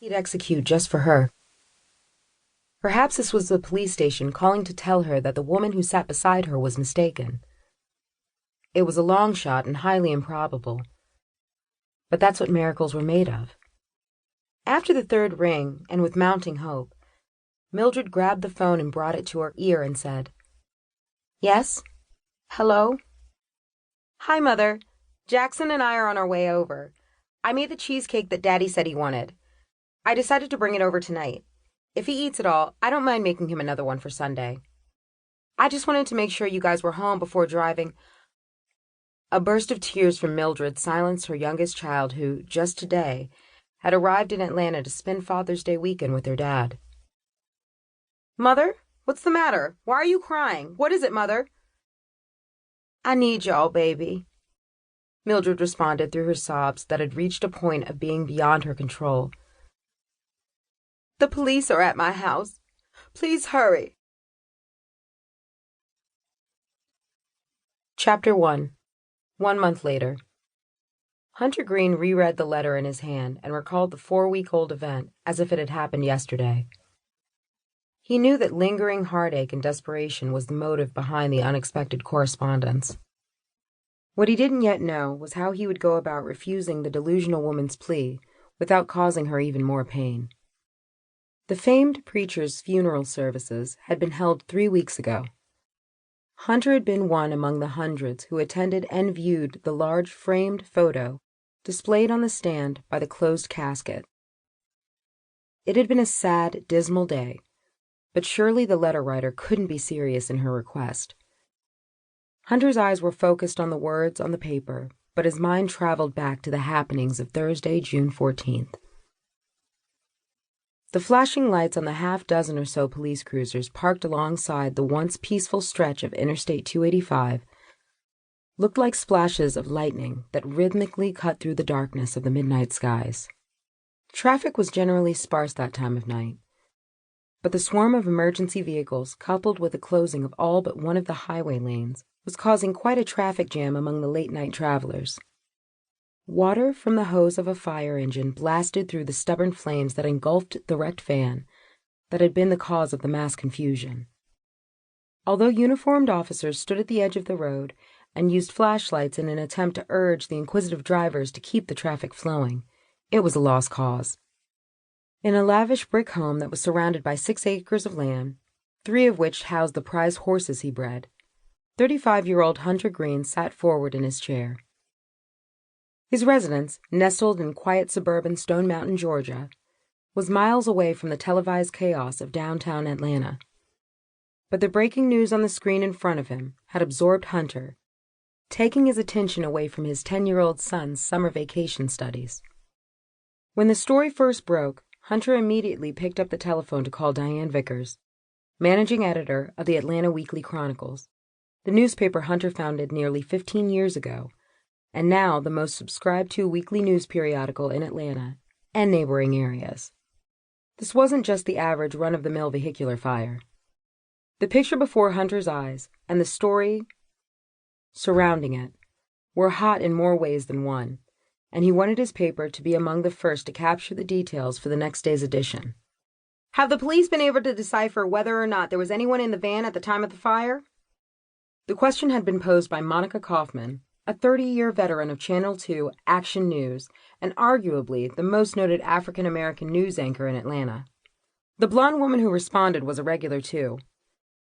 he'd execute just for her. Perhaps this was the police station calling to tell her that the woman who sat beside her was mistaken. It was a long shot and highly improbable, but that's what miracles were made of. After the third ring, and with mounting hope, Mildred grabbed the phone and brought it to her ear and said, "Yes? Hello? Hi, Mother. Jackson and I are on our way over. I made the cheesecake that Daddy said he wanted. I decided to bring it over tonight. If he eats it all, I don't mind making him another one for Sunday. I just wanted to make sure you guys were home before driving." A burst of tears from Mildred silenced her youngest child who, just today, had arrived in Atlanta to spend Father's Day weekend with her dad. "Mother, what's the matter? Why are you crying? What is it, Mother?" "I need y'all, baby," Mildred responded through her sobs that had reached a point of being beyond her control. "The police are at my house. Please hurry." Chapter 1. 1 month later. Hunter Greene reread the letter in his hand and recalled the 4-week-old event as if it had happened yesterday. He knew that lingering heartache and desperation was the motive behind the unexpected correspondence. What he didn't yet know was how he would go about refusing the delusional woman's plea without causing her even more pain. The famed preacher's funeral services had been held 3 weeks ago. Hunter had been one among the hundreds who attended and viewed the large framed photo displayed on the stand by the closed casket. It had been a sad, dismal day, but surely the letter writer couldn't be serious in her request. Hunter's eyes were focused on the words on the paper, but his mind traveled back to the happenings of Thursday, June 14th. The flashing lights on the half-dozen or so police cruisers parked alongside the once peaceful stretch of Interstate 285 looked like splashes of lightning that rhythmically cut through the darkness of the midnight skies. Traffic was generally sparse that time of night, but the swarm of emergency vehicles, coupled with the closing of all but one of the highway lanes, was causing quite a traffic jam among the late-night travelers. Water from the hose of a fire engine blasted through the stubborn flames that engulfed the wrecked van that had been the cause of the mass confusion. Although uniformed officers stood at the edge of the road and used flashlights in an attempt to urge the inquisitive drivers to keep the traffic flowing, it was a lost cause. In a lavish brick home that was surrounded by 6 acres of land, 3 of which housed the prize horses he bred, 35-year-old Hunter Greene sat forward in his chair. His residence, nestled in quiet suburban Stone Mountain, Georgia, was miles away from the televised chaos of downtown Atlanta. But the breaking news on the screen in front of him had absorbed Hunter, taking his attention away from his 10-year-old son's summer vacation studies. When the story first broke, Hunter immediately picked up the telephone to call Diane Vickers, managing editor of the Atlanta Weekly Chronicles, the newspaper Hunter founded nearly 15 years ago, and now the most subscribed-to weekly news periodical in Atlanta and neighboring areas. This wasn't just the average run-of-the-mill vehicular fire. The picture before Hunter's eyes and the story surrounding it were hot in more ways than one, and he wanted his paper to be among the first to capture the details for the next day's edition. "Have the police been able to decipher whether or not there was anyone in the van at the time of the fire?" The question had been posed by Monica Kaufman, a 30-year veteran of Channel 2 Action News and arguably the most noted African-American news anchor in Atlanta. The blonde woman who responded was a regular too,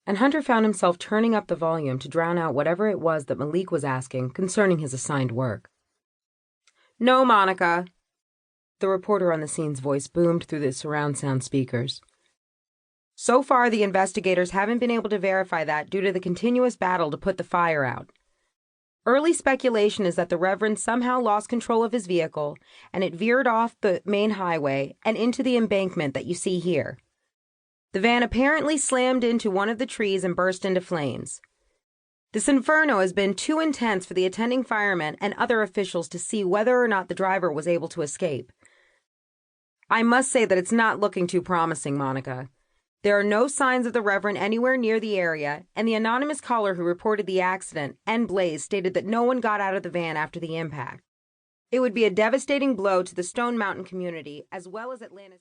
and Hunter found himself turning up the volume to drown out whatever it was that Malik was asking concerning his assigned work. "No, Monica," the reporter on the scene's voice boomed through the surround sound speakers. "So far, the investigators haven't been able to verify that due to the continuous battle to put the fire out. Early speculation is that the Reverend somehow lost control of his vehicle and it veered off the main highway and into the embankment that you see here. The van apparently slammed into one of the trees and burst into flames. This inferno has been too intense for the attending firemen and other officials to see whether or not the driver was able to escape. I must say that it's not looking too promising, Monica. There are no signs of the Reverend anywhere near the area, and the anonymous caller who reported the accident and blaze stated that no one got out of the van after the impact. It would be a devastating blow to the Stone Mountain community as well as Atlanta's